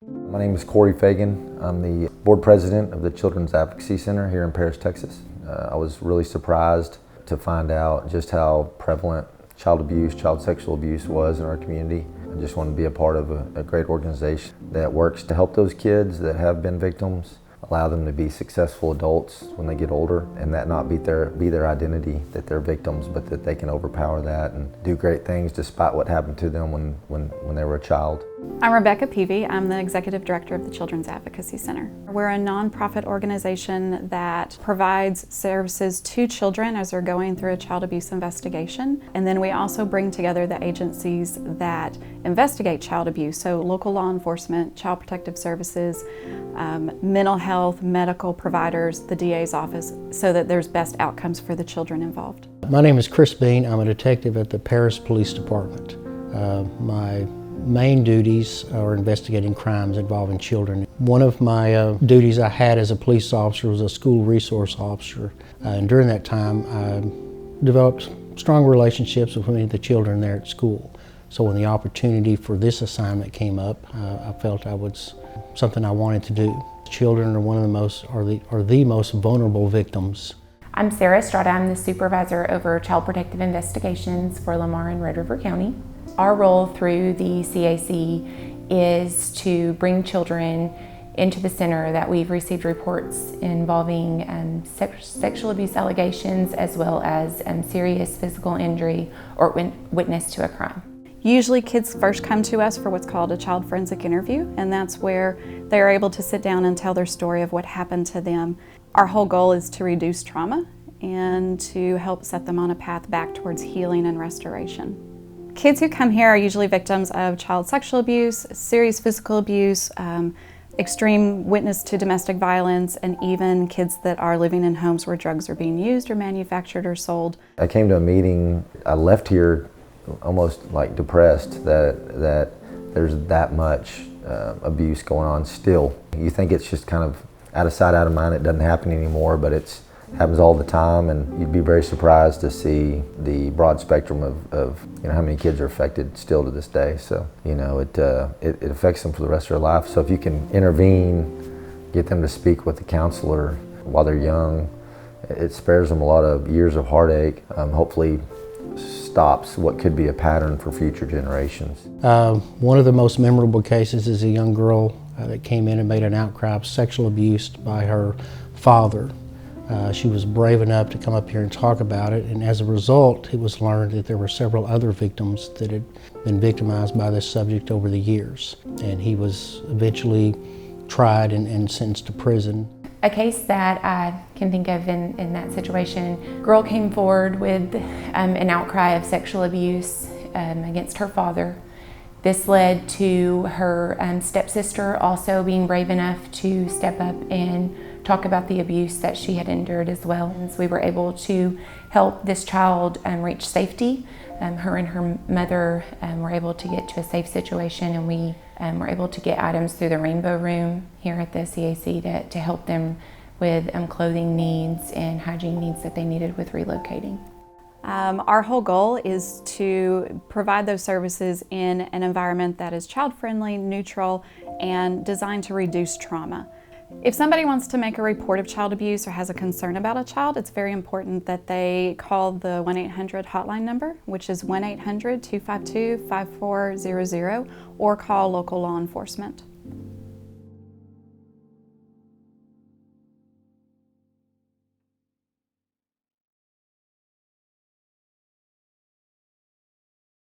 My name is Corey Fagan. I'm the board president of the Children's Advocacy Center here in Paris, Texas. I was really surprised to find out just how prevalent child abuse, child sexual abuse was in our community. I just want to be a part of a great organization that works to help those kids that have been victims, allow them to be successful adults when they get older, and that not be their identity that they're victims, but that they can overpower that and do great things despite what happened to them when they were a child. I'm Rebecca Peavy. I'm the Executive Director of the Children's Advocacy Center. We're a nonprofit organization that provides services to children as they're going through a child abuse investigation. And then we also bring together the agencies that investigate child abuse, so local law enforcement, child protective services, mental health, medical providers, the DA's office, so that there's best outcomes for the children involved. My name is Chris Bean. I'm a detective at the Paris Police Department. My main duties are investigating crimes involving children. One of my duties I had as a police officer was a school resource officer, and during that time I developed strong relationships with many of the children there at school. So when the opportunity for this assignment came up, I felt it was something I wanted to do. Children are the most vulnerable victims. I'm Sarah Strada. I'm the supervisor over child protective investigations for Lamar and Red River County. Our role through the CAC is to bring children into the center that we've received reports involving sexual abuse allegations as well as serious physical injury or witness to a crime. Usually kids first come to us for what's called a child forensic interview, and that's where they're able to sit down and tell their story of what happened to them. Our whole goal is to reduce trauma and to help set them on a path back towards healing and restoration. Kids who come here are usually victims of child sexual abuse, serious physical abuse, extreme witness to domestic violence, and even kids that are living in homes where drugs are being used or manufactured or sold. I came to a meeting, I left here almost like depressed that there's that much abuse going on still. You think it's just kind of out of sight, out of mind, it doesn't happen anymore, but it happens all the time, and you'd be very surprised to see the broad spectrum of how many kids are affected still to this day. So it affects them for the rest of their life. So if you can intervene, get them to speak with the counselor while they're young, it spares them a lot of years of heartache. Hopefully stops what could be a pattern for future generations. One of the most memorable cases is a young girl that came in and made an outcry of sexual abuse by her father. She was brave enough to come up here and talk about it, and as a result, it was learned that there were several other victims that had been victimized by this subject over the years, and he was eventually tried and sentenced to prison. A case that I can think of in that situation, girl came forward with an outcry of sexual abuse against her father. This led to her stepsister also being brave enough to step up and talk about the abuse that she had endured as well. And so we were able to help this child reach safety. Her and her mother were able to get to a safe situation, and we were able to get items through the Rainbow Room here at the CAC to help them with clothing needs and hygiene needs that they needed with relocating. Our whole goal is to provide those services in an environment that is child-friendly, neutral, and designed to reduce trauma. If somebody wants to make a report of child abuse or has a concern about a child, it's very important that they call the 1-800 hotline number, which is 1-800-252-5400, or call local law enforcement.